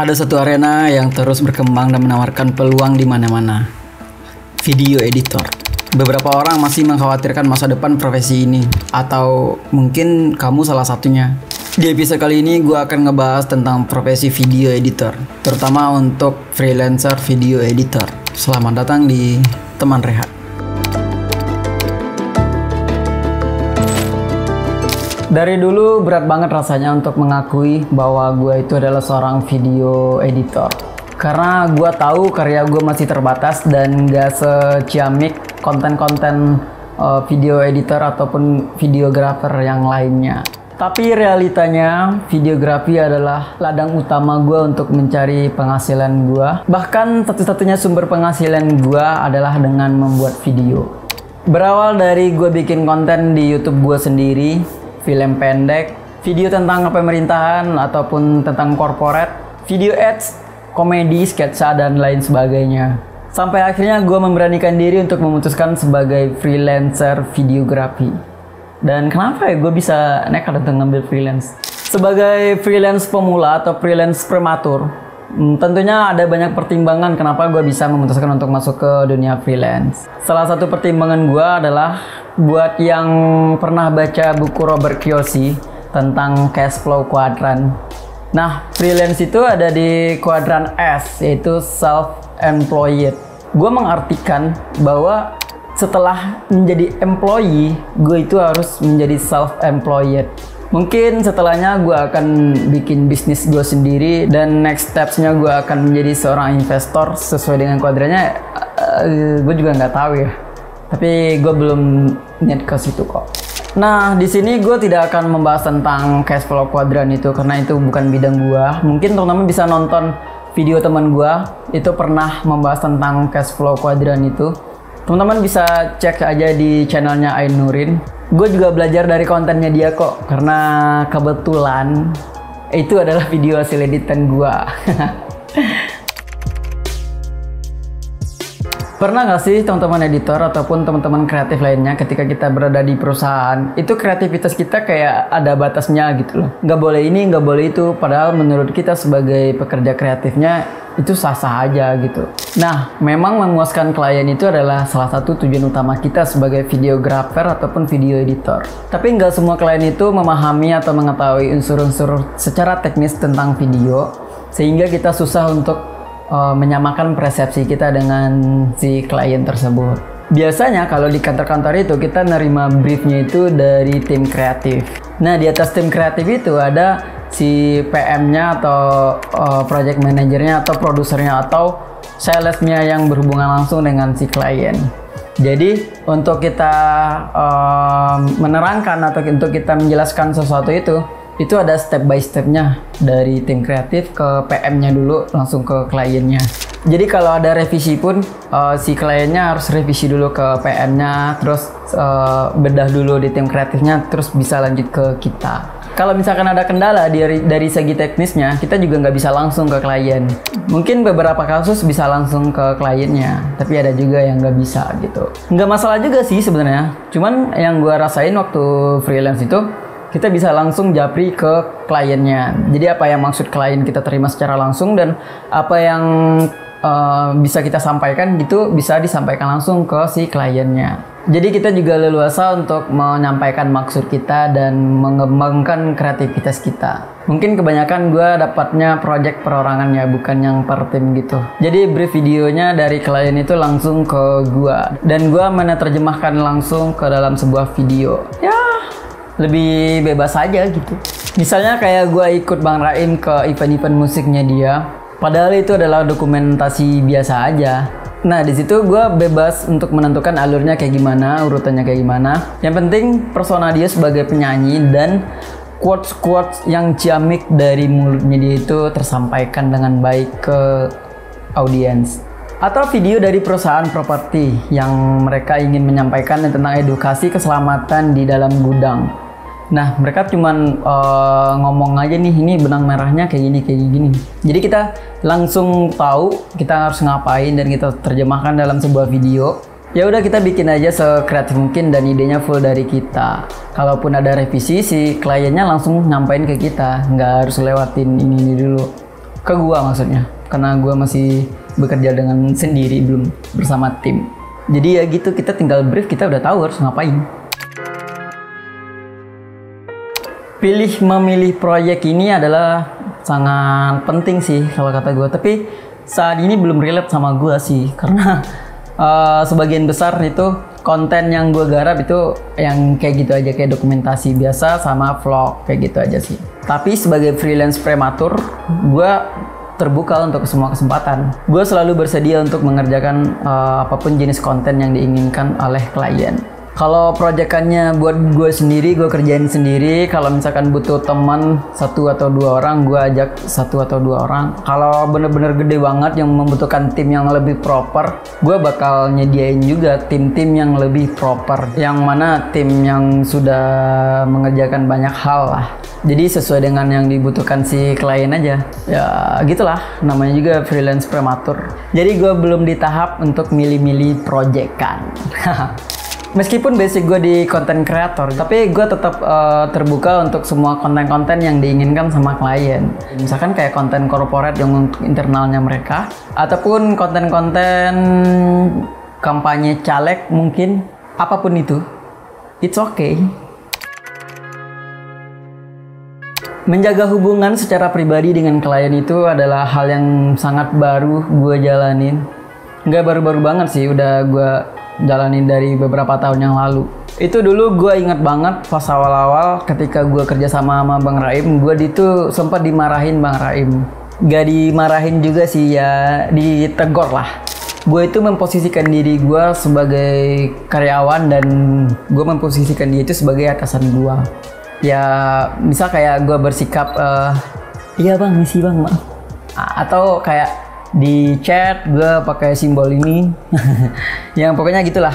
Ada satu arena yang terus berkembang dan menawarkan peluang di mana-mana. Video editor. Beberapa orang masih mengkhawatirkan masa depan profesi ini, atau mungkin kamu salah satunya. Di episode kali ini gue akan ngebahas tentang profesi video editor, terutama untuk freelancer video editor. Selamat datang di Teman Rehat. Dari dulu berat banget rasanya untuk mengakui bahwa gue itu adalah seorang video editor. Karena gue tahu karya gue masih terbatas dan gak seciamik konten-konten video editor ataupun videografer yang lainnya. Tapi realitanya videografi adalah ladang utama gue untuk mencari penghasilan gue. Bahkan satu-satunya sumber penghasilan gue adalah dengan membuat video. Berawal dari gue bikin konten di YouTube gue sendiri, film pendek, video tentang pemerintahan ataupun tentang corporate, video ads, komedi, sketsa, dan lain sebagainya. Sampai akhirnya gue memberanikan diri untuk memutuskan sebagai freelancer videografi. Dan kenapa ya gue bisa nekat untuk ngambil freelance? Sebagai freelance pemula atau freelance prematur, tentunya ada banyak pertimbangan kenapa gue bisa memutuskan untuk masuk ke dunia freelance. Salah satu pertimbangan gue adalah buat yang pernah baca buku Robert Kiyosaki tentang cash flow quadrant. Nah, freelance itu ada di kuadran S, yaitu self-employed. Gue mengartikan bahwa setelah menjadi employee, gue itu harus menjadi self-employed. Mungkin setelahnya gue akan bikin bisnis gue sendiri, dan next stepsnya gue akan menjadi seorang investor sesuai dengan kuadrannya. Gue juga nggak tahu ya. Tapi gue belum niat ke situ kok. Nah, di sini gue tidak akan membahas tentang cash flow quadrant itu karena itu bukan bidang gue. Mungkin teman-teman bisa nonton video teman gue, itu pernah membahas tentang cash flow quadrant itu. Teman-teman bisa cek aja di channelnya Ainurin. Gue juga belajar dari kontennya dia kok, karena kebetulan itu adalah video hasil editan gue. Pernah nggak sih teman-teman editor ataupun teman-teman kreatif lainnya ketika kita berada di perusahaan, itu kreativitas kita kayak ada batasnya gitu loh. Nggak boleh ini, nggak boleh itu, padahal menurut kita sebagai pekerja kreatifnya itu sah-sah aja gitu. Nah, memang memuaskan klien itu adalah salah satu tujuan utama kita sebagai videografer ataupun video editor. Tapi nggak semua klien itu memahami atau mengetahui unsur-unsur secara teknis tentang video, sehingga kita susah untuk menyamakan persepsi kita dengan si klien tersebut. Biasanya kalau di kantor-kantor itu kita nerima briefnya itu dari tim kreatif. Nah, di atas tim kreatif itu ada si PM-nya atau project manajernya atau produsernya atau salesnya yang berhubungan langsung dengan si klien. Jadi untuk kita menerangkan atau untuk kita menjelaskan sesuatu itu ada step by stepnya dari tim kreatif ke PM-nya dulu langsung ke kliennya. Jadi kalau ada revisi pun si kliennya harus revisi dulu ke PM-nya, terus bedah dulu di tim kreatifnya, terus bisa lanjut ke kita. Kalau misalkan ada kendala dari segi teknisnya, kita juga nggak bisa langsung ke klien. Mungkin beberapa kasus bisa langsung ke kliennya, tapi ada juga yang nggak bisa gitu. Nggak masalah juga sih sebenarnya. Cuman yang gue rasain waktu freelance itu, kita bisa langsung japri ke kliennya. Jadi apa yang maksud klien kita terima secara langsung, dan apa yang bisa kita sampaikan gitu bisa disampaikan langsung ke si kliennya. Jadi kita juga leluasa untuk menyampaikan maksud kita dan mengembangkan kreativitas kita. Mungkin kebanyakan gue dapatnya project perorangan ya, bukan yang per tim gitu. Jadi brief videonya dari klien itu langsung ke gue, dan gue menerjemahkan langsung ke dalam sebuah video. Ya, lebih bebas aja gitu. Misalnya kayak gue ikut Bang Raim ke event-event musiknya dia, padahal itu adalah dokumentasi biasa aja. Nah, di situ gue bebas untuk menentukan alurnya kayak gimana, urutannya kayak gimana. Yang penting persona dia sebagai penyanyi dan quotes-quotes yang ciamik dari mulutnya dia itu tersampaikan dengan baik ke audiens. Atau video dari perusahaan properti yang mereka ingin menyampaikan tentang edukasi keselamatan di dalam gudang. Nah, mereka cuman ngomong aja nih, ini benang merahnya kayak gini. Jadi kita langsung tahu kita harus ngapain dan kita terjemahkan dalam sebuah video. Ya udah, kita bikin aja sekreatif mungkin dan idenya full dari kita. Kalaupun ada revisi, si kliennya langsung nyampain ke kita, nggak harus lewatin ini dulu. Ke gua maksudnya, karena gua masih bekerja dengan sendiri, belum bersama tim. Jadi ya gitu, kita tinggal brief, kita udah tahu harus ngapain. Memilih proyek ini adalah sangat penting sih kalau kata gua, tapi saat ini belum relate sama gua sih, karena sebagian besar itu konten yang gue garap itu yang kayak gitu aja, kayak dokumentasi biasa sama vlog kayak gitu aja sih. Tapi sebagai freelance prematur, gue terbuka untuk semua kesempatan. Gue selalu bersedia untuk mengerjakan apapun jenis konten yang diinginkan oleh klien. Kalau proyekannya buat gue sendiri, gue kerjain sendiri. Kalau misalkan butuh teman 1 atau 2 orang, gue ajak 1 atau 2 orang. Kalau bener-bener gede banget yang membutuhkan tim yang lebih proper, gue bakal nyediain juga tim-tim yang lebih proper. Yang mana tim yang sudah mengerjakan banyak hal lah. Jadi sesuai dengan yang dibutuhkan si klien aja. Ya gitulah, namanya juga freelance prematur. Jadi gue belum di tahap untuk milih-milih proyekan. Meskipun basic gue di konten kreator, tapi gue tetap terbuka untuk semua konten-konten yang diinginkan sama klien. Misalkan kayak konten corporate yang untuk internalnya mereka, ataupun konten-konten kampanye caleg mungkin, apapun itu, it's okay. Menjaga hubungan secara pribadi dengan klien itu adalah hal yang sangat baru gue jalanin. Nggak baru-baru banget sih, udah gue jalanin dari beberapa tahun yang lalu. Itu dulu gue inget banget pas awal-awal ketika gue kerja sama Bang Raim, gue itu sempat dimarahin Bang Raim. Gak dimarahin juga sih ya, ditegor lah. Gue itu memposisikan diri gue sebagai karyawan dan gue memposisikan dia itu sebagai atasan gue. Ya misal kayak gue bersikap, iya bang, misi bang, maaf. Atau kayak di chat gue pakai simbol ini. Yang pokoknya gitulah,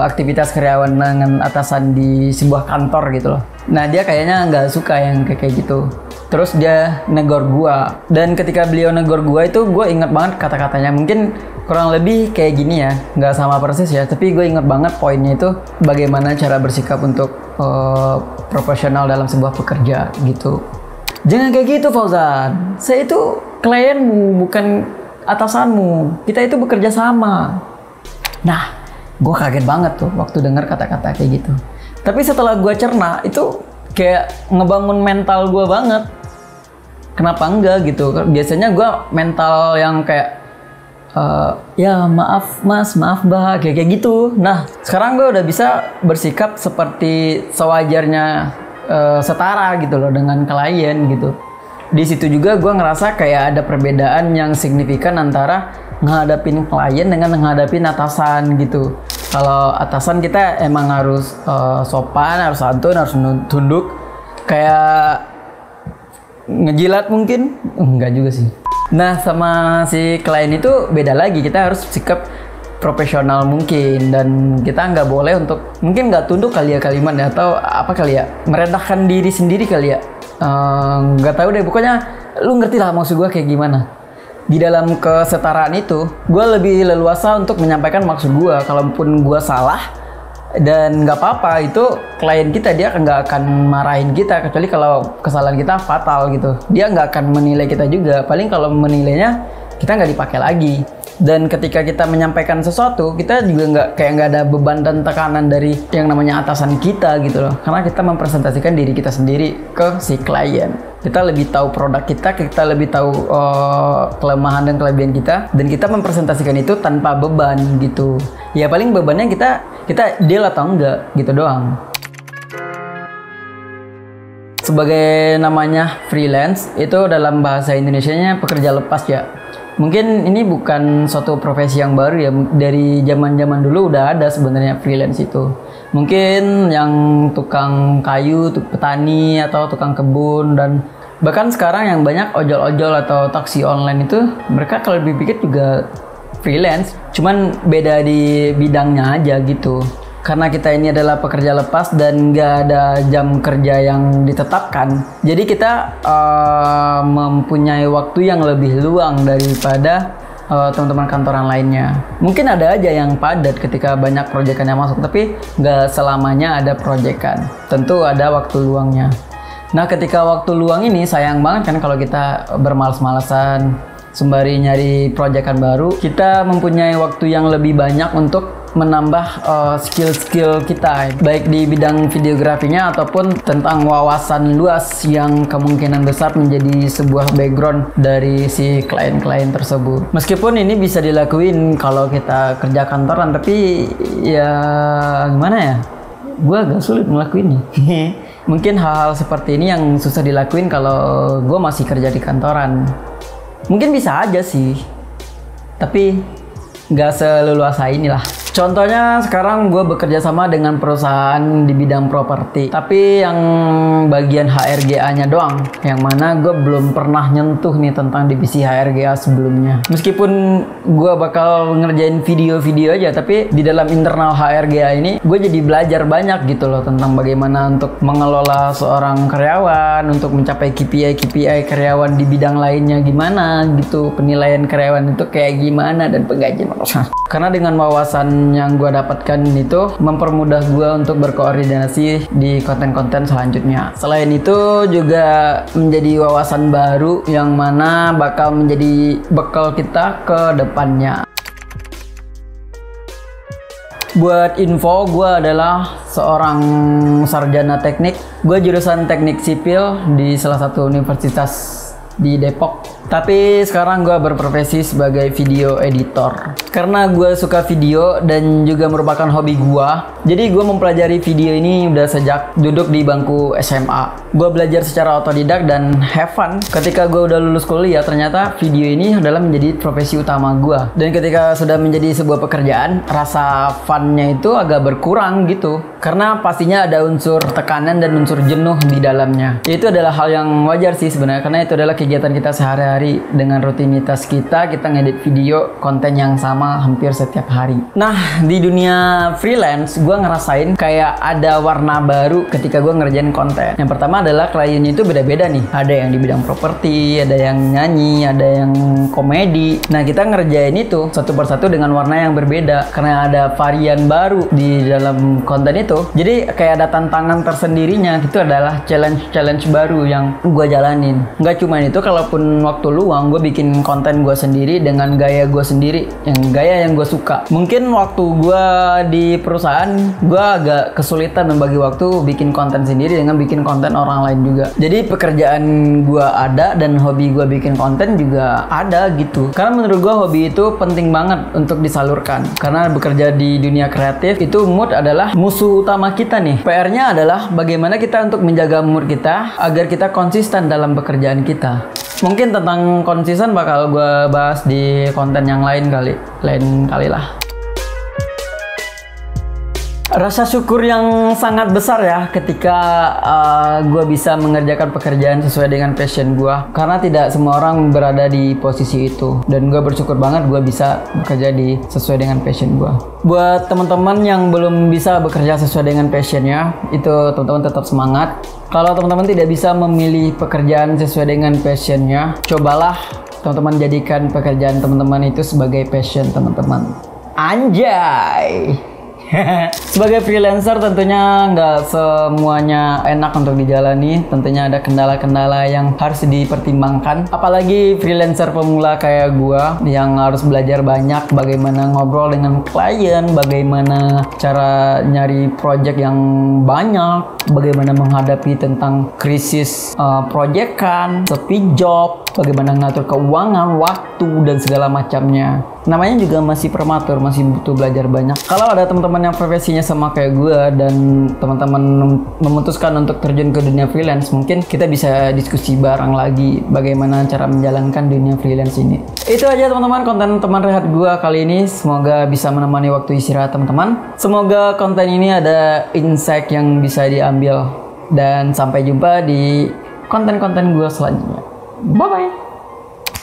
aktivitas karyawan dengan atasan di sebuah kantor gitu loh. Nah dia kayaknya nggak suka yang kayak gitu, terus dia negor gue. Dan ketika beliau negor gue itu, gue inget banget kata-katanya. Mungkin kurang lebih kayak gini ya, nggak sama persis ya, tapi gue inget banget poinnya itu bagaimana cara bersikap untuk profesional dalam sebuah pekerja gitu. Jangan kayak gitu Fauzan, saya itu klienmu bukan atasanmu, kita itu bekerja sama. Nah, gue kaget banget tuh waktu dengar kata-kata kayak gitu. Tapi setelah gue cerna, itu kayak ngebangun mental gue banget. Kenapa enggak gitu? Biasanya gue mental yang kayak ya maaf mas, maaf mbak, kayak gitu. Nah, sekarang gue udah bisa bersikap seperti sewajarnya, setara gitu loh dengan klien gitu. Di situ juga gue ngerasa kayak ada perbedaan yang signifikan antara ngadapin klien dengan ngadapin atasan gitu. Kalau atasan kita emang harus sopan, harus santun, harus tunduk, kayak ngejilat mungkin, enggak juga sih. Nah sama si klien itu beda lagi, kita harus sikap profesional mungkin, dan kita nggak boleh untuk, mungkin nggak tunduk kali ya kalimatnya, atau apa kali ya, merendahkan diri sendiri kali ya, nggak tahu deh, pokoknya lu ngerti lah maksud gue kayak gimana. Di dalam kesetaraan itu, gue lebih leluasa untuk menyampaikan maksud gue. Kalaupun gue salah dan nggak apa-apa, itu klien kita dia nggak akan marahin kita, kecuali kalau kesalahan kita fatal gitu, dia nggak akan menilai kita juga. Paling kalau menilainya kita nggak dipakai lagi. Dan ketika kita menyampaikan sesuatu, kita juga nggak ada beban dan tekanan dari yang namanya atasan kita gitu loh, karena kita mempresentasikan diri kita sendiri ke si klien. Kita lebih tahu produk kita lebih tahu kelemahan dan kelebihan kita, dan kita mempresentasikan itu tanpa beban gitu. Ya paling bebannya kita deal atau enggak gitu doang. Sebagai namanya freelance, itu dalam bahasa Indonesianya pekerja lepas ya. Mungkin ini bukan suatu profesi yang baru ya, dari zaman-zaman dulu udah ada sebenarnya freelance itu. Mungkin yang tukang kayu, petani, atau tukang kebun, dan bahkan sekarang yang banyak ojol-ojol atau taksi online itu, mereka kalau dipikir juga freelance, cuman beda di bidangnya aja gitu. Karena kita ini adalah pekerja lepas dan nggak ada jam kerja yang ditetapkan, jadi kita mempunyai waktu yang lebih luang daripada teman-teman kantoran lainnya. Mungkin ada aja yang padat ketika banyak proyekan yang masuk, tapi nggak selamanya ada proyekan. Tentu ada waktu luangnya. Nah, ketika waktu luang ini sayang banget kan kalau kita bermalas-malasan sembari nyari proyekan baru. Kita mempunyai waktu yang lebih banyak untuk menambah skill-skill kita, baik di bidang videografinya ataupun tentang wawasan luas yang kemungkinan besar menjadi sebuah background dari si klien-klien tersebut. Meskipun ini bisa dilakuin kalau kita kerja kantoran, tapi ya gimana ya, gue agak sulit ngelakuinnya. Mungkin hal-hal seperti ini yang susah dilakuin kalau gue masih kerja di kantoran. Mungkin bisa aja sih, tapi nggak seleluasa inilah. Contohnya sekarang gue bekerja sama dengan perusahaan di bidang properti, tapi yang bagian HRGA-nya doang, yang mana gue belum pernah nyentuh nih tentang divisi HRGA sebelumnya. Meskipun gue bakal ngerjain video-video aja, tapi di dalam internal HRGA ini gue jadi belajar banyak gitu loh tentang bagaimana untuk mengelola seorang karyawan, untuk mencapai KPI karyawan di bidang lainnya gimana gitu, penilaian karyawan itu kayak gimana, dan penggajian. Karena dengan wawasan yang gue dapatkan itu mempermudah gue untuk berkoordinasi di konten-konten selanjutnya. Selain itu juga menjadi wawasan baru yang mana bakal menjadi bekal kita ke depannya. Buat info, gue adalah seorang sarjana teknik. Gue jurusan teknik sipil di salah satu universitas di Depok. Tapi sekarang gue berprofesi sebagai video editor. Karena gue suka video dan juga merupakan hobi gue, jadi gue mempelajari video ini udah sejak duduk di bangku SMA. Gue belajar secara otodidak dan have fun. Ketika gue udah lulus kuliah, ternyata video ini adalah menjadi profesi utama gue. Dan ketika sudah menjadi sebuah pekerjaan, rasa funnya itu agak berkurang gitu. Karena pastinya ada unsur tekanan dan unsur jenuh di dalamnya. Itu adalah hal yang wajar sih sebenarnya, karena itu adalah kegiatan kita sehari-hari. Dengan rutinitas kita ngedit video konten yang sama hampir setiap hari. Nah, di dunia freelance gue ngerasain kayak ada warna baru ketika gue ngerjain konten. Yang pertama adalah kliennya itu beda-beda nih. Ada yang di bidang properti, ada yang nyanyi, ada yang komedi. Nah, kita ngerjain itu satu persatu dengan warna yang berbeda karena ada varian baru di dalam konten itu. Jadi kayak ada tantangan tersendirinya. Itu adalah challenge baru yang gue jalanin. Nggak cuma itu, kalaupun waktu luang gue bikin konten gue sendiri dengan gaya gue sendiri, gaya yang gue suka. Mungkin waktu gue di perusahaan gue agak kesulitan membagi waktu bikin konten sendiri dengan bikin konten orang lain juga. Jadi pekerjaan gue ada dan hobi gue bikin konten juga ada gitu. Karena menurut gue hobi itu penting banget untuk disalurkan. Karena bekerja di dunia kreatif itu mood adalah musuh utama kita nih. PR-nya adalah bagaimana kita untuk menjaga mood kita agar kita konsisten dalam pekerjaan kita. Mungkin tentang konsisten bakal gue bahas di konten yang lain kali lah. Rasa syukur yang sangat besar ya ketika gue bisa mengerjakan pekerjaan sesuai dengan passion gue. Karena tidak semua orang berada di posisi itu. Dan gue bersyukur banget gue bisa bekerja sesuai dengan passion gue. Buat teman-teman yang belum bisa bekerja sesuai dengan passionnya, itu teman-teman tetap semangat. Kalau teman-teman tidak bisa memilih pekerjaan sesuai dengan passionnya, cobalah teman-teman jadikan pekerjaan teman-teman itu sebagai passion teman-teman. Anjay! Sebagai freelancer tentunya nggak semuanya enak untuk dijalani. Tentunya ada kendala-kendala yang harus dipertimbangkan. Apalagi freelancer pemula kayak gua yang harus belajar banyak bagaimana ngobrol dengan klien, bagaimana cara nyari project yang banyak, bagaimana menghadapi tentang krisis proyekan, sepi job, bagaimana ngatur keuangan, waktu, dan segala macamnya. Namanya juga masih prematur, masih butuh belajar banyak. Kalau ada teman-teman yang profesinya sama kayak gue dan teman-teman memutuskan untuk terjun ke dunia freelance, mungkin kita bisa diskusi bareng lagi bagaimana cara menjalankan dunia freelance ini. Itu aja teman-teman konten teman rehat gue kali ini. Semoga bisa menemani waktu istirahat teman-teman. Semoga konten ini ada insight yang bisa diambil. Dan sampai jumpa di konten-konten gue selanjutnya. Bye-bye!